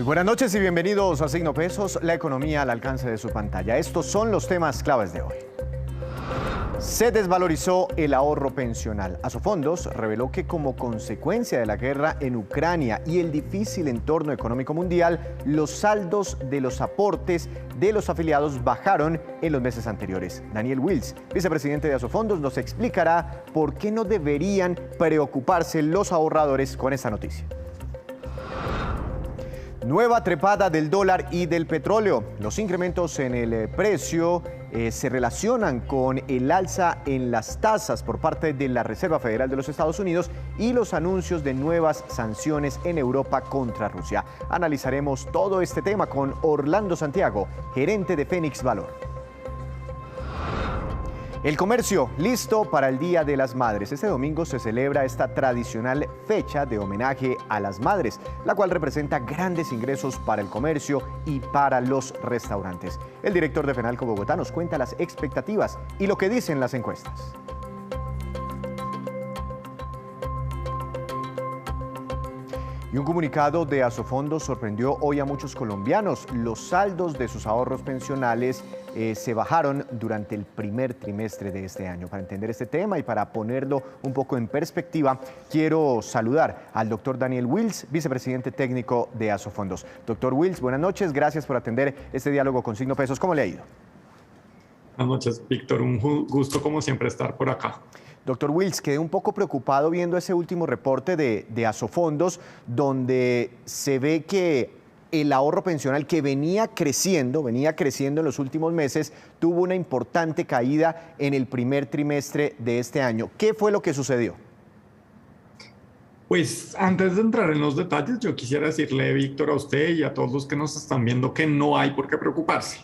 Buenas noches y bienvenidos a Signo Pesos, la economía al alcance de su pantalla. Estos son los temas claves de hoy. Se desvalorizó el ahorro pensional. Asofondos reveló que como consecuencia de la guerra en Ucrania y el difícil entorno económico mundial, los saldos de los aportes de los afiliados bajaron en los meses anteriores. Daniel Wills, vicepresidente de Asofondos, nos explicará por qué no deberían preocuparse los ahorradores con esta noticia. Nueva trepada del dólar y del petróleo. Los incrementos en el precio se relacionan con el alza en las tasas por parte de la Reserva Federal de los Estados Unidos y los anuncios de nuevas sanciones en Europa contra Rusia. Analizaremos todo este tema con Orlando Santiago, gerente de Fénix Valor. El comercio listo para el Día de las Madres. Este domingo se celebra esta tradicional fecha de homenaje a las madres, la cual representa grandes ingresos para el comercio y para los restaurantes. El director de Fenalco Bogotá nos cuenta las expectativas y lo que dicen las encuestas. Y un comunicado de Asofondos sorprendió hoy a muchos colombianos. Los saldos de sus ahorros pensionales se bajaron durante el primer trimestre de este año. Para entender este tema y para ponerlo un poco en perspectiva, quiero saludar al doctor Daniel Wills, vicepresidente técnico de Asofondos. Doctor Wills, buenas noches. Gracias por atender este diálogo con Signo Pesos. ¿Cómo le ha ido? Buenas noches, Víctor. Un gusto, como siempre, estar por acá. Doctor Wills, quedé un poco preocupado viendo ese último reporte de Asofondos, donde se ve que el ahorro pensional que venía creciendo en los últimos meses, tuvo una importante caída en el primer trimestre de este año. ¿Qué fue lo que sucedió? Pues antes de entrar en los detalles, yo quisiera decirle, Víctor, a usted y a todos los que nos están viendo que no hay por qué preocuparse.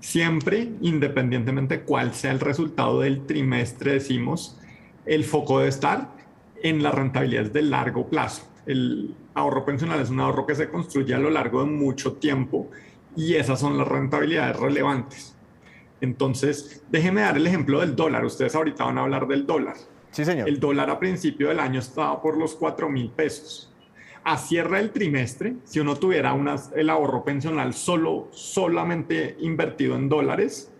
Siempre, independientemente cuál sea el resultado del trimestre, decimos, el foco debe estar en las rentabilidades de largo plazo. El ahorro pensional es un ahorro que se construye a lo largo de mucho tiempo y esas son las rentabilidades relevantes. Entonces, déjeme dar el ejemplo del dólar. Ustedes ahorita van a hablar del dólar. Sí, señor. El dólar a principio del año estaba por los 4.000 pesos. A cierre del trimestre, si uno tuviera el ahorro pensional solamente invertido en dólares,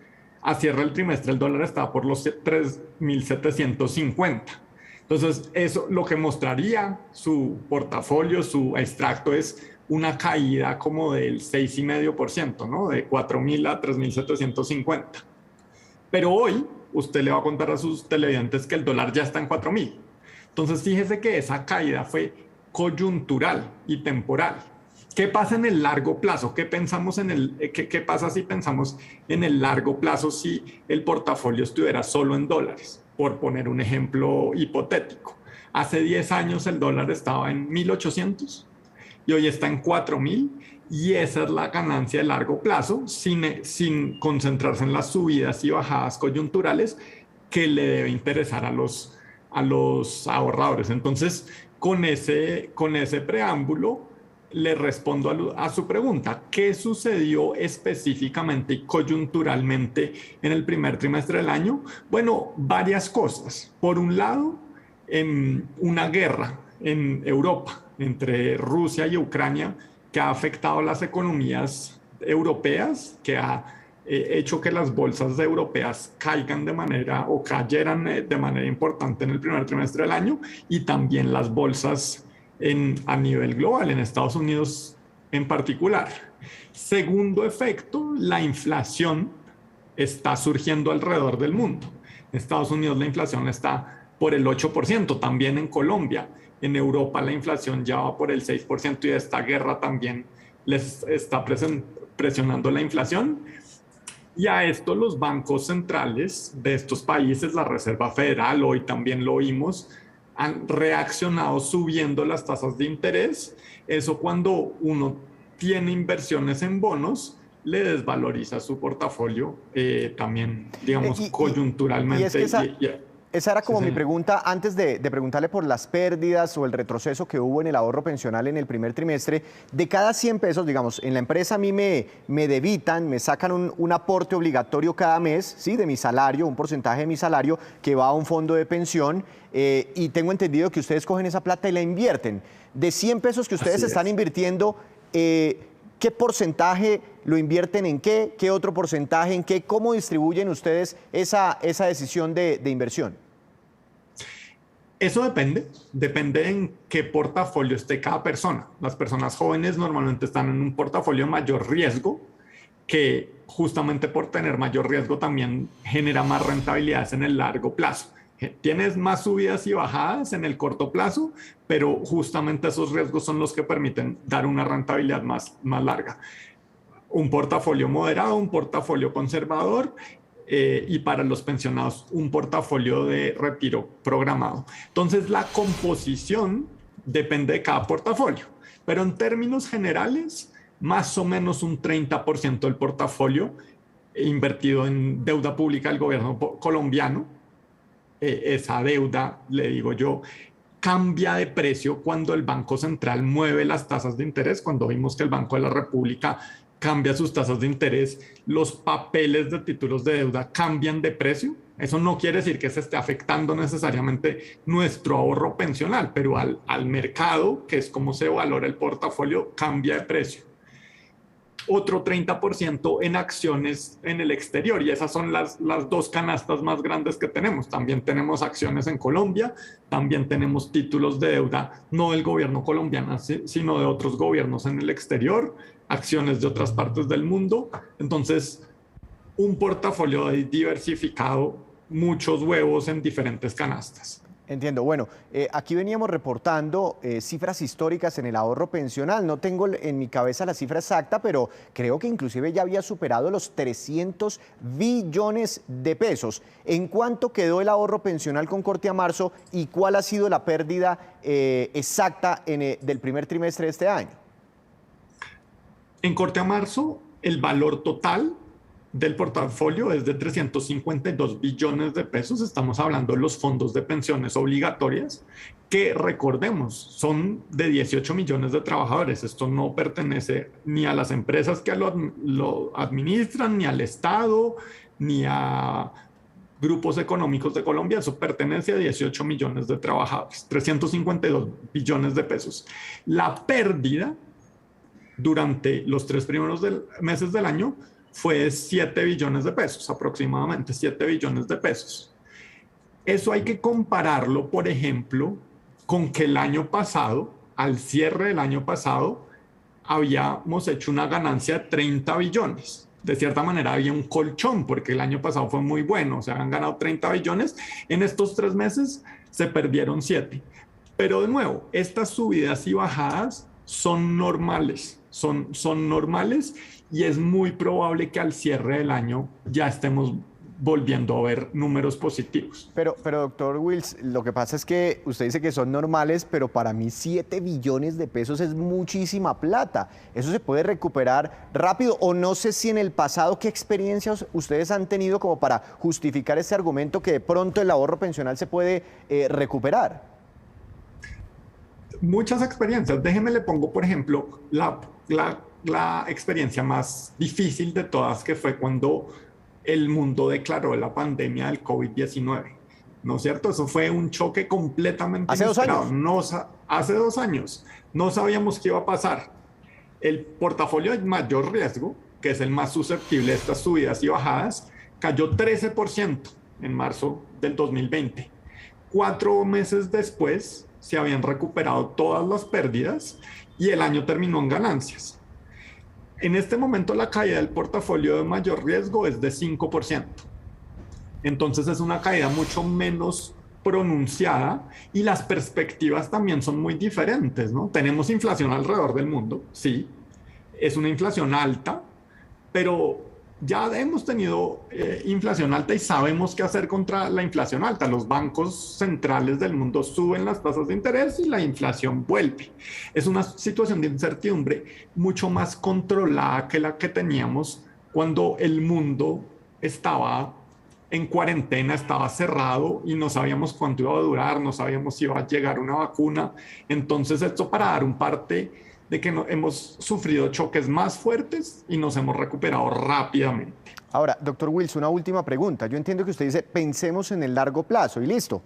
a cierre del trimestre el dólar estaba por los 3.750. Entonces, eso lo que mostraría su portafolio, su extracto, es una caída como del 6,5%, ¿no? De 4.000 a 3.750. Pero hoy, usted le va a contar a sus televidentes que el dólar ya está en 4.000. Entonces, fíjese que esa caída fue coyuntural y temporal. ¿Qué pasa en el largo plazo? ¿Qué pasa si pensamos en el largo plazo si el portafolio estuviera solo en dólares? Por poner un ejemplo hipotético. Hace 10 años el dólar estaba en 1.800 y hoy está en 4.000 y esa es la ganancia de largo plazo sin concentrarse en las subidas y bajadas coyunturales que le debe interesar a los ahorradores. Entonces, con ese preámbulo, le respondo a su pregunta. ¿Qué sucedió específicamente y coyunturalmente en el primer trimestre del año? Bueno, varias cosas. Por un lado, una guerra en Europa entre Rusia y Ucrania que ha afectado a las economías europeas, que ha hecho que las bolsas europeas cayeran de manera importante en el primer trimestre del año, y también las bolsas a nivel global, en Estados Unidos en particular. Segundo efecto, la inflación está surgiendo alrededor del mundo. En Estados Unidos la inflación está por el 8%, también en Colombia. En Europa la inflación ya va por el 6% y esta guerra también les está presionando la inflación. Y a esto los bancos centrales de estos países, la Reserva Federal, hoy también lo oímos, han reaccionado subiendo las tasas de interés. Eso, cuando uno tiene inversiones en bonos, le desvaloriza su portafolio también, digamos, coyunturalmente. Y es que esa era como mi pregunta antes de preguntarle por las pérdidas o el retroceso que hubo en el ahorro pensional en el primer trimestre. De cada 100 pesos, digamos, en la empresa a mí me debitan, me sacan un aporte obligatorio cada mes, ¿sí? De mi salario, un porcentaje de mi salario que va a un fondo de pensión, y tengo entendido que ustedes cogen esa plata y la invierten. De 100 pesos que ustedes están invirtiendo, ¿Qué porcentaje lo invierten en qué? ¿Qué otro porcentaje en qué? ¿Cómo distribuyen ustedes esa decisión de inversión? Eso depende en qué portafolio esté cada persona. Las personas jóvenes normalmente están en un portafolio de mayor riesgo, que justamente por tener mayor riesgo también genera más rentabilidades en el largo plazo. Tienes más subidas y bajadas en el corto plazo, pero justamente esos riesgos son los que permiten dar una rentabilidad más larga. Un portafolio moderado, un portafolio conservador, y para los pensionados un portafolio de retiro programado. Entonces la composición depende de cada portafolio, pero en términos generales, más o menos un 30% del portafolio invertido en deuda pública del gobierno colombiano. Esa deuda, le digo yo, cambia de precio cuando el Banco Central mueve las tasas de interés. Cuando vimos que el Banco de la República cambia sus tasas de interés, los papeles de títulos de deuda cambian de precio. Eso no quiere decir que se esté afectando necesariamente nuestro ahorro pensional, pero al mercado, que es como se valora el portafolio, cambia de precio. Otro 30% en acciones en el exterior, y esas son las dos canastas más grandes que tenemos. También tenemos acciones en Colombia, también tenemos títulos de deuda, no del gobierno colombiano, sino de otros gobiernos en el exterior, acciones de otras partes del mundo. Entonces, un portafolio diversificado, muchos huevos en diferentes canastas. Entiendo. Bueno, aquí veníamos reportando cifras históricas en el ahorro pensional. No tengo en mi cabeza la cifra exacta, pero creo que inclusive ya había superado los 300 billones de pesos. ¿En cuánto quedó el ahorro pensional con corte a marzo y cuál ha sido la pérdida exacta del primer trimestre de este año? En corte a marzo, el valor total del portafolio es de 352 billones de pesos. Estamos hablando de los fondos de pensiones obligatorias, que recordemos, son de 18 millones de trabajadores. Esto no pertenece ni a las empresas que lo administran, ni al Estado, ni a grupos económicos de Colombia. Eso pertenece a 18 millones de trabajadores, 352 billones de pesos. La pérdida durante los 3 primeros meses del año fue 7 billones de pesos, aproximadamente 7 billones de pesos. Eso hay que compararlo, por ejemplo, con que el año pasado, al cierre del año pasado, habíamos hecho una ganancia de 30 billones. De cierta manera había un colchón, porque el año pasado fue muy bueno, o sea, han ganado 30 billones. En estos 3 meses se perdieron 7. Pero de nuevo, estas subidas y bajadas son normales, son normales, y es muy probable que al cierre del año ya estemos volviendo a ver números positivos. Pero doctor Wills, lo que pasa es que usted dice que son normales, pero para mí 7 billones de pesos es muchísima plata. ¿Eso se puede recuperar rápido? O no sé si en el pasado, ¿qué experiencias ustedes han tenido como para justificar ese argumento que de pronto el ahorro pensional se puede recuperar? Muchas experiencias. Déjeme le pongo, por ejemplo, la experiencia más difícil de todas, que fue cuando el mundo declaró la pandemia del COVID-19, ¿no es cierto? Eso fue un choque completamente inesperado. Hace 2 años. No sabíamos qué iba a pasar. El portafolio de mayor riesgo, que es el más susceptible de estas subidas y bajadas, cayó 13% en marzo del 2020. 4 meses después se habían recuperado todas las pérdidas y el año terminó en ganancias. En este momento la caída del portafolio de mayor riesgo es de 5%. Entonces es una caída mucho menos pronunciada, y las perspectivas también son muy diferentes, ¿no? Tenemos inflación alrededor del mundo, sí, es una inflación alta, pero ya hemos tenido inflación alta y sabemos qué hacer contra la inflación alta. Los bancos centrales del mundo suben las tasas de interés y la inflación vuelve. Es una situación de incertidumbre mucho más controlada que la que teníamos cuando el mundo estaba en cuarentena, estaba cerrado y no sabíamos cuánto iba a durar, no sabíamos si iba a llegar una vacuna. Entonces, esto, para dar un parte de que hemos sufrido choques más fuertes y nos hemos recuperado rápidamente. Ahora, doctor Wilson, una última pregunta. Yo entiendo que usted dice, pensemos en el largo plazo y listo.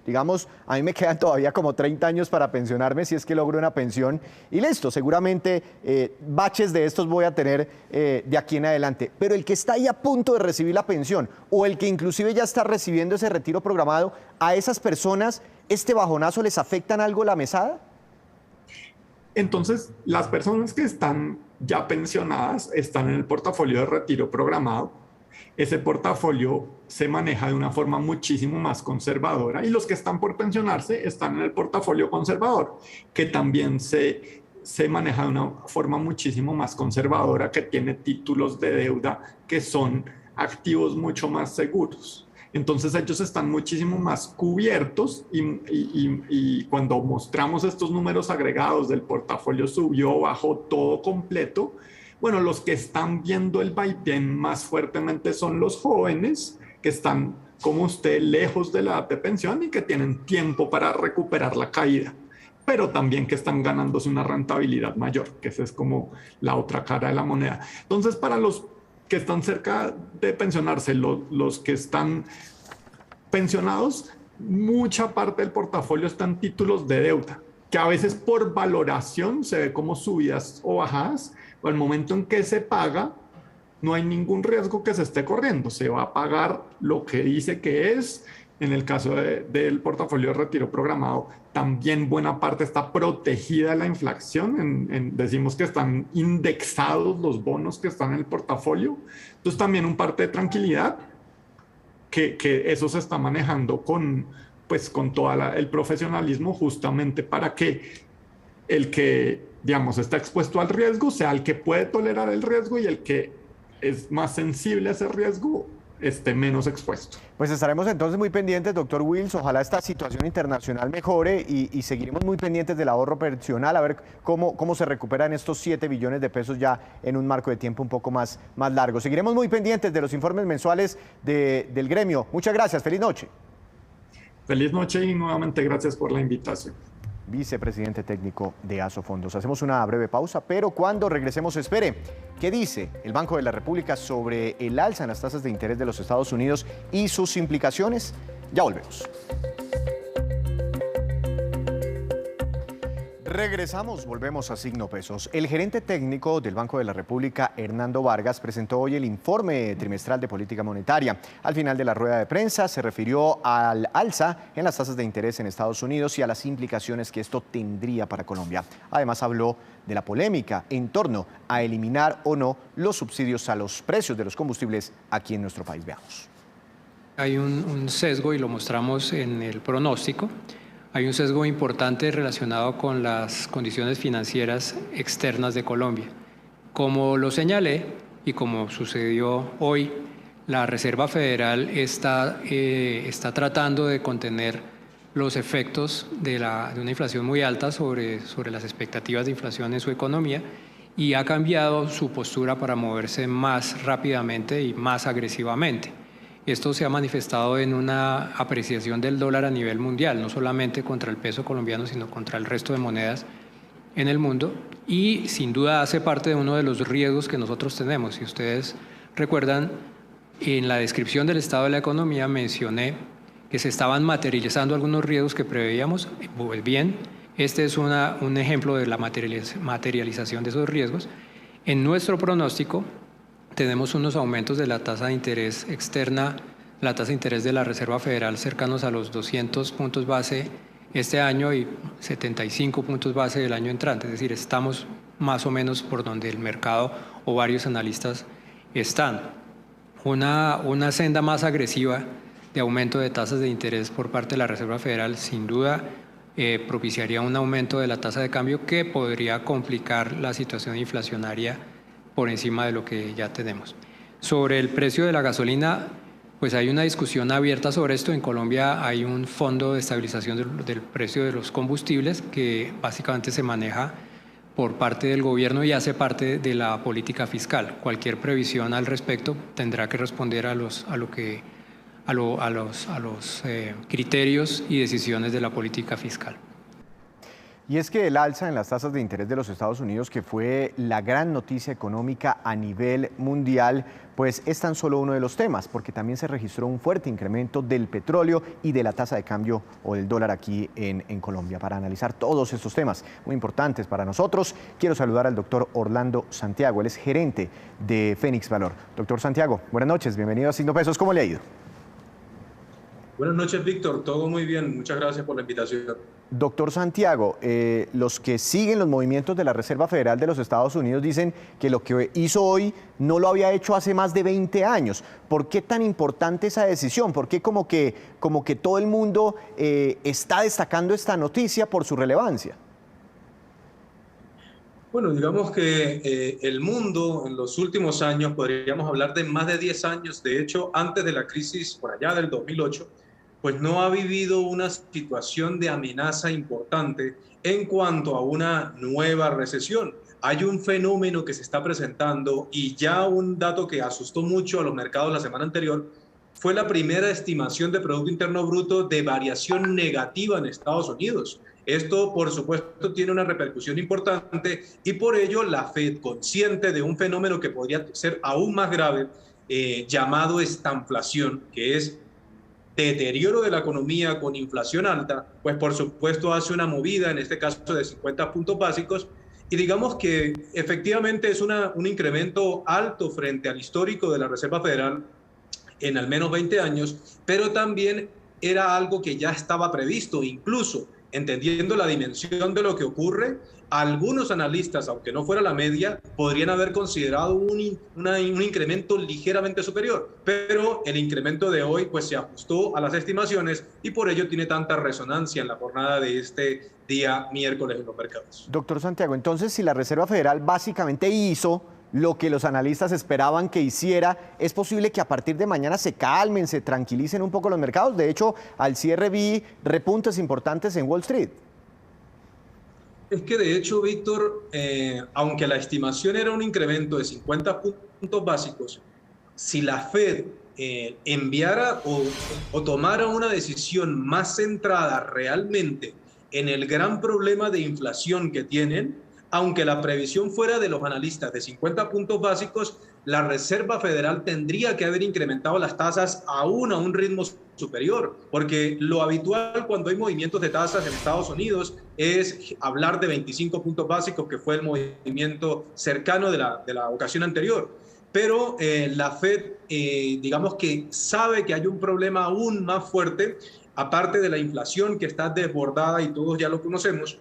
Digamos, a mí me quedan todavía como 30 años para pensionarme si es que logro una pensión y listo. Seguramente baches de estos voy a tener de aquí en adelante. Pero el que está ahí a punto de recibir la pensión o el que inclusive ya está recibiendo ese retiro programado, ¿a esas personas este bajonazo les afecta en algo la mesada? Entonces, las personas que están ya pensionadas están en el portafolio de retiro programado. Ese portafolio se maneja de una forma muchísimo más conservadora y los que están por pensionarse están en el portafolio conservador, que también se maneja de una forma muchísimo más conservadora, que tiene títulos de deuda que son activos mucho más seguros. Entonces ellos están muchísimo más cubiertos y cuando mostramos estos números agregados del portafolio subió, bajó, todo completo, bueno, los que están viendo el vaivén más fuertemente son los jóvenes que están, como usted, lejos de la edad de pensión y que tienen tiempo para recuperar la caída, pero también que están ganándose una rentabilidad mayor, que esa es como la otra cara de la moneda. Entonces, para los que están cerca de pensionarse, los que están pensionados, mucha parte del portafolio está en títulos de deuda, que a veces por valoración se ve como subidas o bajadas, o al momento en que se paga, no hay ningún riesgo que se esté corriendo, se va a pagar lo que dice que es. En el caso del portafolio de retiro programado, también buena parte está protegida de la inflación. Decimos que están indexados los bonos que están en el portafolio. Entonces también un parte de tranquilidad que eso se está manejando con todo el profesionalismo, justamente para que el que, digamos, está expuesto al riesgo sea el que puede tolerar el riesgo y el que es más sensible a ese riesgo esté menos expuesto. Pues estaremos entonces muy pendientes, doctor Wills. Ojalá esta situación internacional mejore y seguiremos muy pendientes del ahorro pensional, a ver cómo se recuperan estos 7 billones de pesos ya en un marco de tiempo un poco más largo. Seguiremos muy pendientes de los informes mensuales del gremio. Muchas gracias. Feliz noche. Feliz noche y nuevamente gracias por la invitación. Vicepresidente técnico de Asofondos. Hacemos una breve pausa, pero cuando regresemos, espere. ¿Qué dice el Banco de la República sobre el alza en las tasas de interés de los Estados Unidos y sus implicaciones? Ya volvemos. Volvemos a Signo Pesos. El gerente técnico del Banco de la República, Hernando Vargas, presentó hoy el informe trimestral de política monetaria. Al final de la rueda de prensa se refirió al alza en las tasas de interés en Estados Unidos y a las implicaciones que esto tendría para Colombia. Además habló de la polémica en torno a eliminar o no los subsidios a los precios de los combustibles aquí en nuestro país. Veamos. Hay un sesgo y lo mostramos en el pronóstico. Hay un sesgo importante relacionado con las condiciones financieras externas de Colombia. Como lo señalé y como sucedió hoy, la Reserva Federal está tratando de contener los efectos de una inflación muy alta sobre las expectativas de inflación en su economía y ha cambiado su postura para moverse más rápidamente y más agresivamente. Esto se ha manifestado en una apreciación del dólar a nivel mundial, no solamente contra el peso colombiano, sino contra el resto de monedas en el mundo, y sin duda hace parte de uno de los riesgos que nosotros tenemos. Si ustedes recuerdan, en la descripción del estado de la economía mencioné que se estaban materializando algunos riesgos que preveíamos. Pues bien, este es un ejemplo de la materialización de esos riesgos. En nuestro pronóstico tenemos unos aumentos de la tasa de interés externa, la tasa de interés de la Reserva Federal cercanos a los 200 puntos base este año y 75 puntos base del año entrante. Es decir, estamos más o menos por donde el mercado o varios analistas están. Una senda más agresiva de aumento de tasas de interés por parte de la Reserva Federal sin duda propiciaría un aumento de la tasa de cambio que podría complicar la situación inflacionaria por encima de lo que ya tenemos. Sobre el precio de la gasolina, pues hay una discusión abierta sobre esto. En Colombia hay un fondo de estabilización del precio de los combustibles que básicamente se maneja por parte del gobierno y hace parte de la política fiscal. Cualquier previsión al respecto tendrá que responder a los criterios y decisiones de la política fiscal. Y es que el alza en las tasas de interés de los Estados Unidos, que fue la gran noticia económica a nivel mundial, pues es tan solo uno de los temas, porque también se registró un fuerte incremento del petróleo y de la tasa de cambio o del dólar aquí en Colombia. Para analizar todos estos temas muy importantes para nosotros, quiero saludar al doctor Orlando Santiago. Él es gerente de Fénix Valor. Doctor Santiago, buenas noches, bienvenido a Signo Pesos. ¿Cómo le ha ido? Buenas noches, Víctor. Todo muy bien. Muchas gracias por la invitación. Doctor Santiago, los que siguen los movimientos de la Reserva Federal de los Estados Unidos dicen que lo que hizo hoy no lo había hecho hace más de 20 años. ¿Por qué tan importante esa decisión? ¿Por qué como que todo el mundo está destacando esta noticia por su relevancia? Bueno, digamos que el mundo en los últimos años, podríamos hablar de más de 10 años, de hecho, antes de la crisis por allá del 2008, pues no ha vivido una situación de amenaza importante en cuanto a una nueva recesión. Hay un fenómeno que se está presentando y ya un dato que asustó mucho a los mercados la semana anterior fue la primera estimación de Producto Interno Bruto de variación negativa en Estados Unidos. Esto, por supuesto, tiene una repercusión importante y por ello la Fed, consciente de un fenómeno que podría ser aún más grave, llamado estanflación, que es deterioro de la economía con inflación alta, pues por supuesto hace una movida, en este caso de 50 puntos básicos, y digamos que efectivamente es un incremento alto frente al histórico de la Reserva Federal en al menos 20 años, pero también era algo que ya estaba previsto, incluso entendiendo la dimensión de lo que ocurre, algunos analistas, aunque no fuera la media, podrían haber considerado un incremento ligeramente superior, pero el incremento de hoy pues se ajustó a las estimaciones y por ello tiene tanta resonancia en la jornada de este día miércoles en los mercados. Doctor Santiago, entonces si la Reserva Federal básicamente hizo lo que los analistas esperaban que hiciera, ¿es posible que a partir de mañana se calmen, se tranquilicen un poco los mercados? De hecho, al cierre vi repuntes importantes en Wall Street. Es que de hecho, Víctor, aunque la estimación era un incremento de 50 puntos básicos, si la Fed enviara o tomara una decisión más centrada realmente en el gran problema de inflación que tienen, aunque la previsión fuera de los analistas de 50 puntos básicos, la Reserva Federal tendría que haber incrementado las tasas aún a un ritmo superior, porque lo habitual cuando hay movimientos de tasas en Estados Unidos es hablar de 25 puntos básicos, que fue el movimiento cercano de la ocasión anterior. Pero la Fed, digamos que sabe que hay un problema aún más fuerte, aparte de la inflación que está desbordada y todos ya lo conocemos.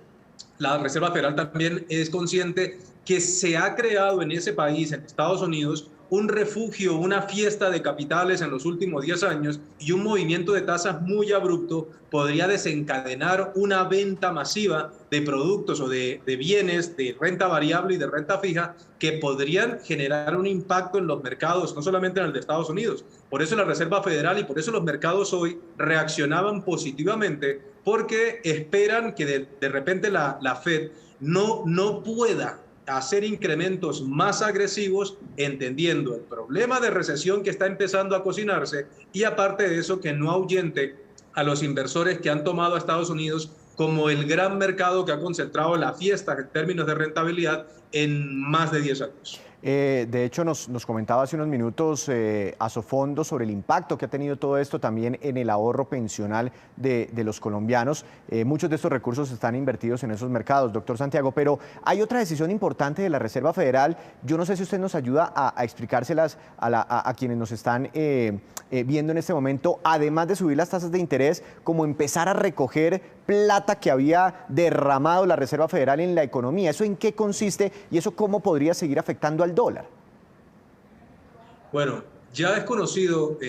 La Reserva Federal también es consciente que se ha creado en ese país, en Estados Unidos, un refugio, una fiesta de capitales en los últimos 10 años y un movimiento de tasas muy abrupto podría desencadenar una venta masiva de productos o de bienes de renta variable y de renta fija que podrían generar un impacto en los mercados, no solamente en el de Estados Unidos. Por eso la Reserva Federal y por eso los mercados hoy reaccionaban positivamente, porque esperan que de repente la Fed no pueda hacer incrementos más agresivos, entendiendo el problema de recesión que está empezando a cocinarse y aparte de eso que no ahuyente a los inversores que han tomado a Estados Unidos como el gran mercado que ha concentrado la fiesta en términos de rentabilidad en más de 10 años. De hecho, nos comentaba hace unos minutos Asofondo sobre el impacto que ha tenido todo esto también en el ahorro pensional de los colombianos. Muchos de estos recursos están invertidos en esos mercados, doctor Santiago, pero hay otra decisión importante de la Reserva Federal. Yo no sé si usted nos ayuda a explicárselas a quienes nos están viendo en este momento, además de subir las tasas de interés, como empezar a recoger plata que había derramado la Reserva Federal en la economía. ¿Eso en qué consiste y eso cómo podría seguir afectando al dólar? Bueno, ya es conocido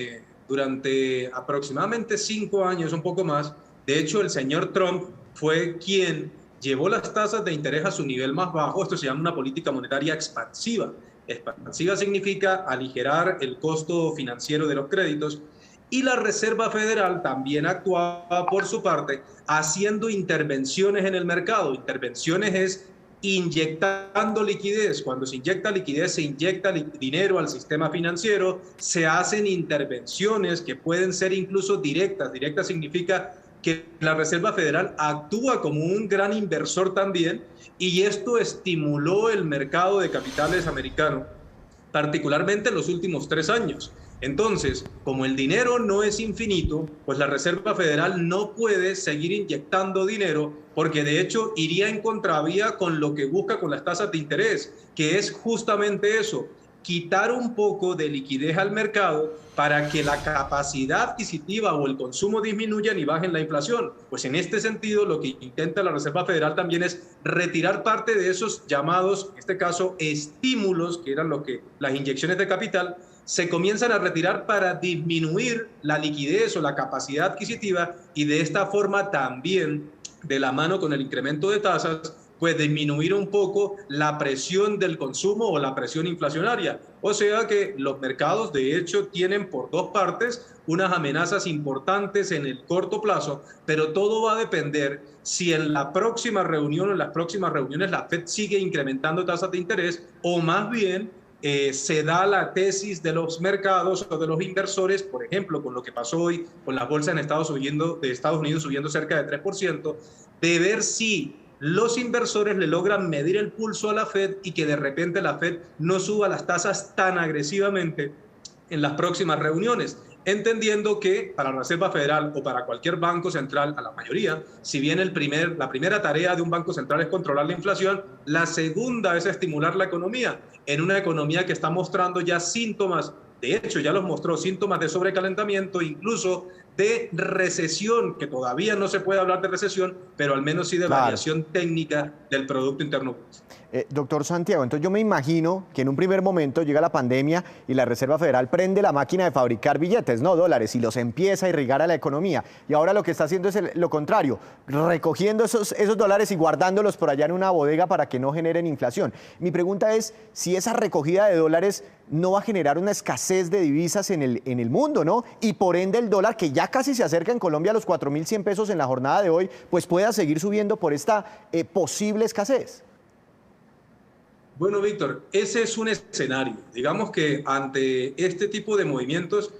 durante aproximadamente 5 años, un poco más. De hecho, el señor Trump fue quien llevó las tasas de interés a su nivel más bajo. Esto se llama una política monetaria expansiva. Expansiva significa aligerar el costo financiero de los créditos. Y la Reserva Federal también actuaba por su parte haciendo intervenciones en el mercado. Intervenciones es inyectando liquidez. Cuando se inyecta liquidez, se inyecta dinero al sistema financiero, se hacen intervenciones que pueden ser incluso directas. Directa significa que la Reserva Federal actúa como un gran inversor también, y esto estimuló el mercado de capitales americano, particularmente en los últimos 3 años. Entonces, como el dinero no es infinito, pues la Reserva Federal no puede seguir inyectando dinero, porque de hecho iría en contravía con lo que busca con las tasas de interés, que es justamente eso: quitar un poco de liquidez al mercado para que la capacidad adquisitiva o el consumo disminuyan y bajen la inflación. Pues en este sentido, lo que intenta la Reserva Federal también es retirar parte de esos llamados, en este caso, estímulos, que eran lo que las inyecciones de capital, se comienzan a retirar para disminuir la liquidez o la capacidad adquisitiva, y de esta forma también, de la mano con el incremento de tasas, pues disminuir un poco la presión del consumo o la presión inflacionaria. O sea que los mercados de hecho tienen por dos partes unas amenazas importantes en el corto plazo, pero todo va a depender si en la próxima reunión o en las próximas reuniones la Fed sigue incrementando tasas de interés, o más bien se da la tesis de los mercados o de los inversores, por ejemplo, con lo que pasó hoy con las bolsas de Estados Unidos subiendo cerca de 3%, de ver si los inversores le logran medir el pulso a la Fed y que de repente la Fed no suba las tasas tan agresivamente en las próximas reuniones, entendiendo que para la Reserva Federal o para cualquier banco central, a la mayoría, si bien la primera tarea de un banco central es controlar la inflación, la segunda es estimular la economía, en una economía que está mostrando ya síntomas, de hecho ya los mostró, síntomas de sobrecalentamiento, incluso de recesión, que todavía no se puede hablar de recesión, pero al menos sí de variación técnica del Producto Interno Bruto. Doctor Santiago, entonces yo me imagino que en un primer momento llega la pandemia y la Reserva Federal prende la máquina de fabricar billetes, no dólares, y los empieza a irrigar a la economía. Y ahora lo que está haciendo es lo contrario, recogiendo esos dólares y guardándolos por allá en una bodega para que no generen inflación. Mi pregunta es si esa recogida de dólares no va a generar una escasez de divisas en el mundo, ¿no? Y por ende el dólar, que ya casi se acerca en Colombia a los 4.100 pesos en la jornada de hoy, pues pueda seguir subiendo por esta posible escasez. Bueno, Víctor, ese es un escenario. Digamos que ante este tipo de movimientos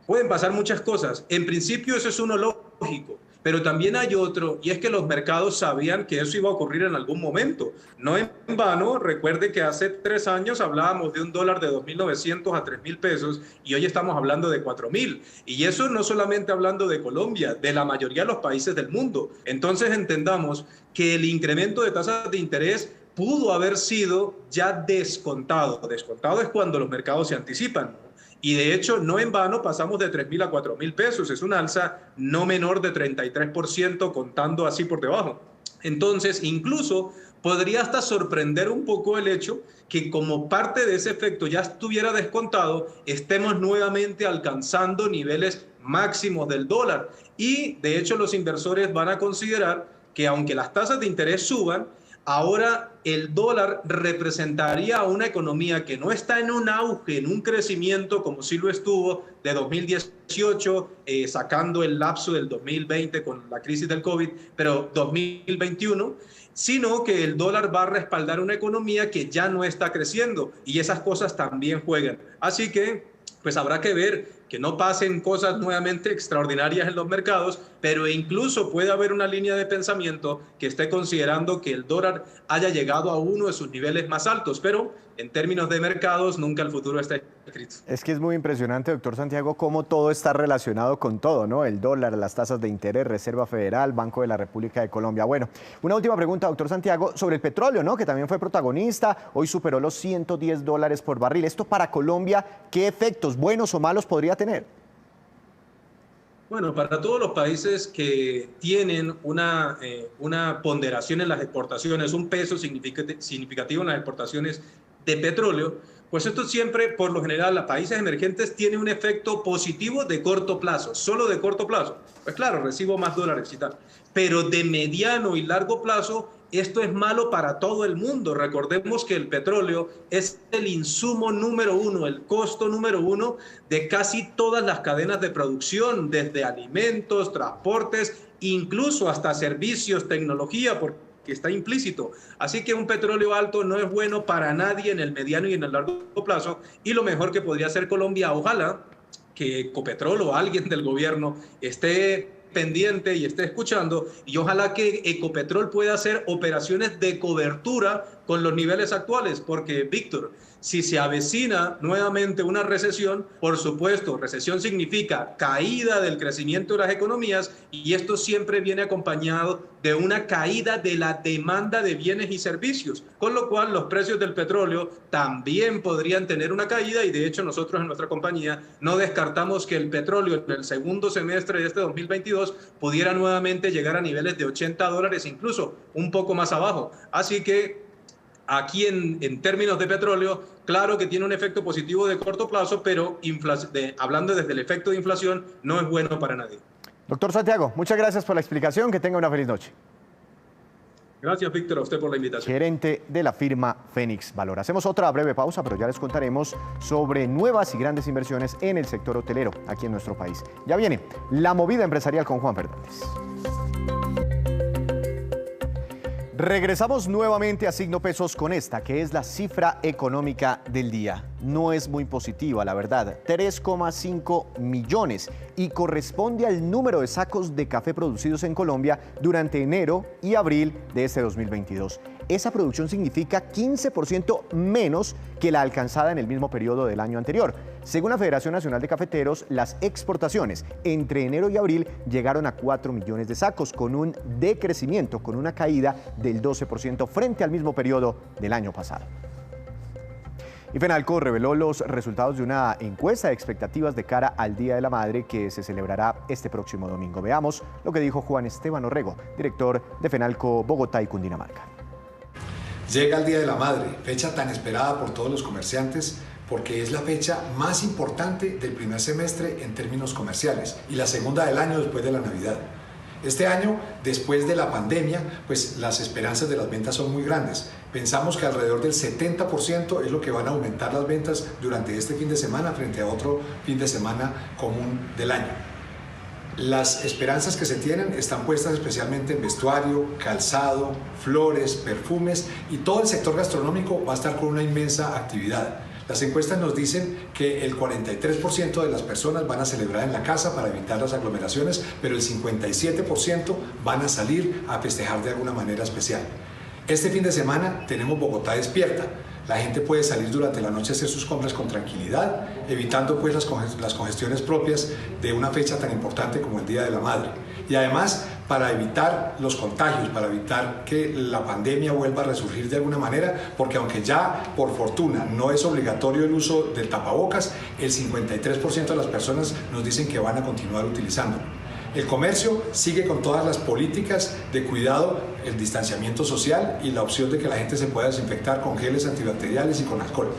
pueden pasar muchas cosas. En principio eso es uno lógico, pero también hay otro, y es que los mercados sabían que eso iba a ocurrir en algún momento. No en vano, recuerde que hace 3 años hablábamos de un dólar de 2.900 a 3.000 pesos y hoy estamos hablando de 4.000. Y eso no solamente hablando de Colombia, de la mayoría de los países del mundo. Entonces entendamos que el incremento de tasas de interés pudo haber sido ya descontado. Descontado es cuando los mercados se anticipan, ¿no? Y de hecho, no en vano pasamos de 3.000 a 4.000 pesos. Es una alza no menor de 33%, contando así por debajo. Entonces, incluso podría hasta sorprender un poco el hecho que como parte de ese efecto ya estuviera descontado, estemos nuevamente alcanzando niveles máximos del dólar. Y de hecho, los inversores van a considerar que aunque las tasas de interés suban, ahora el dólar representaría a una economía que no está en un auge, en un crecimiento como sí lo estuvo de 2018, sacando el lapso del 2020 con la crisis del COVID, pero 2021, sino que el dólar va a respaldar una economía que ya no está creciendo, y esas cosas también juegan. Así que pues habrá que ver que no pasen cosas nuevamente extraordinarias en los mercados, pero incluso puede haber una línea de pensamiento que esté considerando que el dólar haya llegado a uno de sus niveles más altos, pero en términos de mercados nunca el futuro está escrito. Es que es muy impresionante, doctor Santiago, cómo todo está relacionado con todo, ¿no? El dólar, las tasas de interés, Reserva Federal, Banco de la República de Colombia. Bueno, una última pregunta, doctor Santiago, sobre el petróleo, ¿no? Que también fue protagonista, hoy superó los $110 por barril. ¿Esto para Colombia qué efectos, buenos o malos, podría tener? Bueno, para todos los países que tienen una ponderación en las exportaciones, un peso significativo en las exportaciones de petróleo, pues esto siempre, por lo general, a países emergentes tiene un efecto positivo de corto plazo, solo de corto plazo. Pues claro, recibo más dólares y tal. Pero de mediano y largo plazo, esto es malo para todo el mundo. Recordemos que el petróleo es el insumo número uno, el costo número uno de casi todas las cadenas de producción, desde alimentos, transportes, incluso hasta servicios, tecnología, porque está implícito. Así que un petróleo alto no es bueno para nadie en el mediano y en el largo plazo, y lo mejor que podría hacer Colombia, ojalá que Ecopetrol o alguien del gobierno esté pendiente y esté escuchando, y ojalá que Ecopetrol pueda hacer operaciones de cobertura con los niveles actuales, porque, Víctor, si se avecina nuevamente una recesión, por supuesto, recesión significa caída del crecimiento de las economías, y esto siempre viene acompañado de una caída de la demanda de bienes y servicios, con lo cual los precios del petróleo también podrían tener una caída, y de hecho nosotros en nuestra compañía no descartamos que el petróleo en el segundo semestre de este 2022 pudiera nuevamente llegar a niveles de $80, incluso un poco más abajo. Así que aquí en términos de petróleo, claro que tiene un efecto positivo de corto plazo, pero hablando desde el efecto de inflación, no es bueno para nadie. Doctor Santiago, muchas gracias por la explicación. Que tenga una feliz noche. Gracias, Víctor, a usted por la invitación. Gerente de la firma Fénix Valor. Hacemos otra breve pausa, pero ya les contaremos sobre nuevas y grandes inversiones en el sector hotelero aquí en nuestro país. Ya viene la movida empresarial con Juan Fernández. Regresamos nuevamente a Signo Pesos con esta, que es la cifra económica del día. No es muy positiva, la verdad, 3,5 millones y corresponde al número de sacos de café producidos en Colombia durante enero y abril de este 2022. Esa producción significa 15% menos que la alcanzada en el mismo periodo del año anterior. Según la Federación Nacional de Cafeteros, las exportaciones entre enero y abril llegaron a 4 millones de sacos, con un decrecimiento, con una caída del 12% frente al mismo periodo del año pasado. Y Fenalco reveló los resultados de una encuesta de expectativas de cara al Día de la Madre que se celebrará este próximo domingo. Veamos lo que dijo Juan Esteban Orrego, director de Fenalco Bogotá y Cundinamarca. Llega el Día de la Madre, fecha tan esperada por todos los comerciantes, porque es la fecha más importante del primer semestre en términos comerciales y la segunda del año después de la Navidad. Este año, después de la pandemia, pues las esperanzas de las ventas son muy grandes. Pensamos que alrededor del 70% es lo que van a aumentar las ventas durante este fin de semana frente a otro fin de semana común del año. Las esperanzas que se tienen están puestas especialmente en vestuario, calzado, flores, perfumes, y todo el sector gastronómico va a estar con una inmensa actividad. Las encuestas nos dicen que el 43% de las personas van a celebrar en la casa para evitar las aglomeraciones, pero el 57% van a salir a festejar de alguna manera especial. Este fin de semana tenemos Bogotá despierta. La gente puede salir durante la noche a hacer sus compras con tranquilidad, evitando pues las congestiones propias de una fecha tan importante como el Día de la Madre. Y además, para evitar los contagios, para evitar que la pandemia vuelva a resurgir de alguna manera, porque aunque ya por fortuna no es obligatorio el uso del tapabocas, el 53% de las personas nos dicen que van a continuar utilizándolo. El comercio sigue con todas las políticas de cuidado, el distanciamiento social y la opción de que la gente se pueda desinfectar con geles antibacteriales y con alcohol.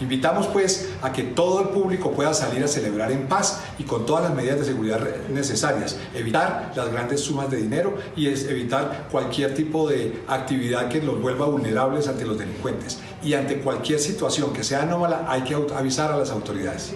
Invitamos pues a que todo el público pueda salir a celebrar en paz y con todas las medidas de seguridad necesarias, evitar las grandes sumas de dinero y evitar cualquier tipo de actividad que los vuelva vulnerables ante los delincuentes. Y ante cualquier situación que sea anómala hay que avisar a las autoridades.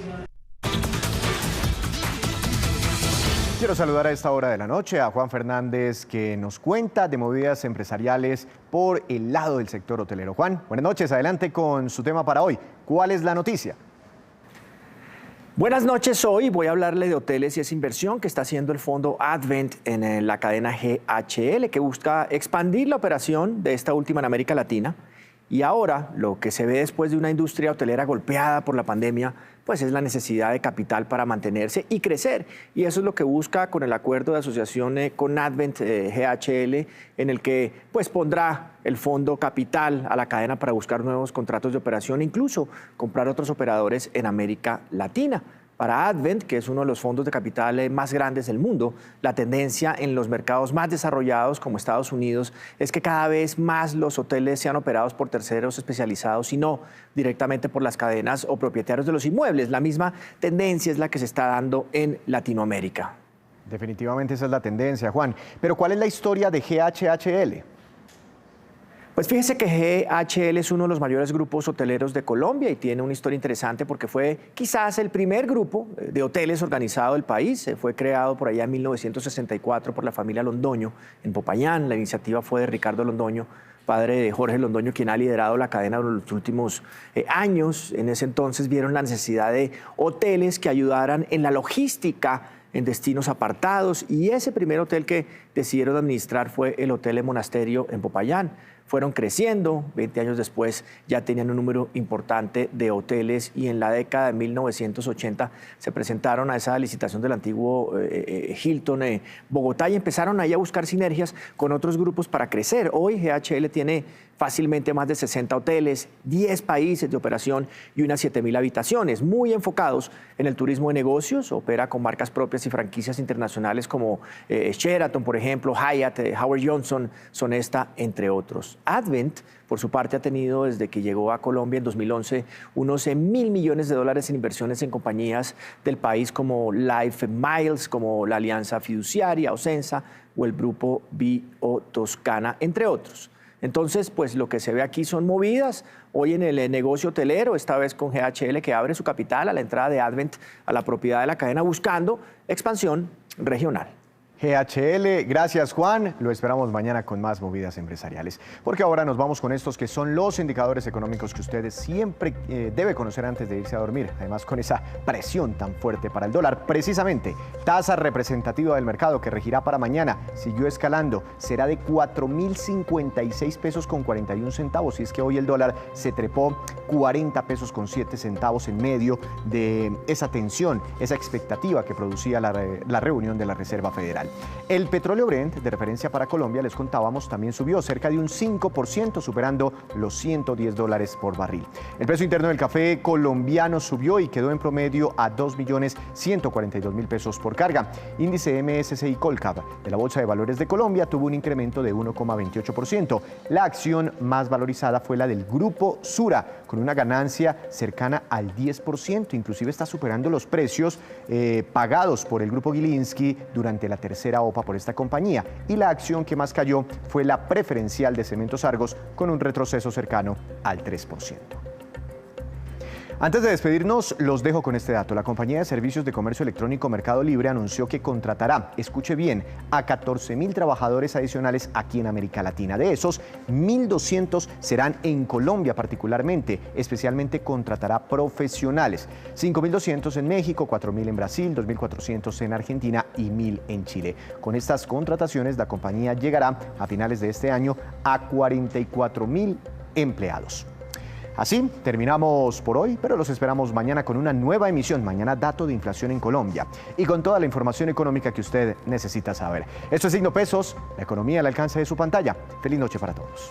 Quiero saludar a esta hora de la noche a Juan Fernández, que nos cuenta de movidas empresariales por el lado del sector hotelero. Juan, buenas noches, adelante con su tema para hoy. ¿Cuál es la noticia? Buenas noches, hoy voy a hablarle de hoteles y esa inversión que está haciendo el fondo Advent en la cadena GHL, que busca expandir la operación de esta última en América Latina. Y ahora, lo que se ve después de una industria hotelera golpeada por la pandemia, pues es la necesidad de capital para mantenerse y crecer. Y eso es lo que busca con el acuerdo de asociación con Advent GHL, en el que pues pondrá el fondo capital a la cadena para buscar nuevos contratos de operación e incluso comprar otros operadores en América Latina. Para Advent, que es uno de los fondos de capital más grandes del mundo, la tendencia en los mercados más desarrollados como Estados Unidos es que cada vez más los hoteles sean operados por terceros especializados y no directamente por las cadenas o propietarios de los inmuebles. La misma tendencia es la que se está dando en Latinoamérica. Definitivamente esa es la tendencia, Juan. Pero ¿cuál es la historia de GHL? Pues fíjese que GHL es uno de los mayores grupos hoteleros de Colombia y tiene una historia interesante porque fue quizás el primer grupo de hoteles organizado del país. Fue creado por allá en 1964 por la familia Londoño en Popayán. La iniciativa fue de Ricardo Londoño, padre de Jorge Londoño, quien ha liderado la cadena durante los últimos años. En ese entonces vieron la necesidad de hoteles que ayudaran en la logística en destinos apartados, y ese primer hotel que decidieron administrar fue el Hotel El Monasterio en Popayán. Fueron creciendo, 20 años después ya tenían un número importante de hoteles, y en la década de 1980 se presentaron a esa licitación del antiguo Hilton Bogotá, y empezaron ahí a buscar sinergias con otros grupos para crecer. Hoy GHL tiene fácilmente más de 60 hoteles, 10 países de operación y unas 7.000 habitaciones, muy enfocados en el turismo de negocios. Opera con marcas propias y franquicias internacionales como Sheraton, por ejemplo, Hyatt, Howard Johnson, Sonesta, entre otros. Advent, por su parte, ha tenido desde que llegó a Colombia en 2011 unos $1.000 millones en inversiones en compañías del país como Life Miles, como la Alianza Fiduciaria, Ocensa o el Grupo Bio Toscana, entre otros. Entonces, pues lo que se ve aquí son movidas hoy en el negocio hotelero, esta vez con GHL, que abre su capital a la entrada de Advent a la propiedad de la cadena, buscando expansión regional. GHL, gracias Juan, lo esperamos mañana con más movidas empresariales, porque ahora nos vamos con estos que son los indicadores económicos que ustedes siempre debe conocer antes de irse a dormir, además con esa presión tan fuerte para el dólar. Precisamente, tasa representativa del mercado que regirá para mañana siguió escalando, será de 4.056 pesos con 41 centavos, y es que hoy el dólar se trepó 40 pesos con 7 centavos en medio de esa tensión, esa expectativa que producía la reunión de la Reserva Federal. El petróleo Brent, de referencia para Colombia, les contábamos, también subió cerca de un 5%, superando los $110 por barril. El precio interno del café colombiano subió y quedó en promedio a 2.142.000 pesos por carga. Índice MSCI Colcap de la Bolsa de Valores de Colombia tuvo un incremento de 1,28%. La acción más valorizada fue la del Grupo Sura, con una ganancia cercana al 10%, inclusive está superando los precios pagados por el Grupo Gilinski durante la tercera OPA por esta compañía, y la acción que más cayó fue la preferencial de Cementos Argos, con un retroceso cercano al 3%. Antes de despedirnos, los dejo con este dato. La compañía de servicios de comercio electrónico Mercado Libre anunció que contratará, escuche bien, a 14.000 trabajadores adicionales aquí en América Latina. De esos, 1.200 serán en Colombia particularmente, especialmente contratará profesionales. 5.200 en México, 4.000 en Brasil, 2.400 en Argentina y 1.000 en Chile. Con estas contrataciones, la compañía llegará a finales de este año a 44.000 empleados. Así terminamos por hoy, pero los esperamos mañana con una nueva emisión. Mañana, dato de inflación en Colombia y con toda la información económica que usted necesita saber. Esto es Signo Pesos, la economía al alcance de su pantalla. Feliz noche para todos.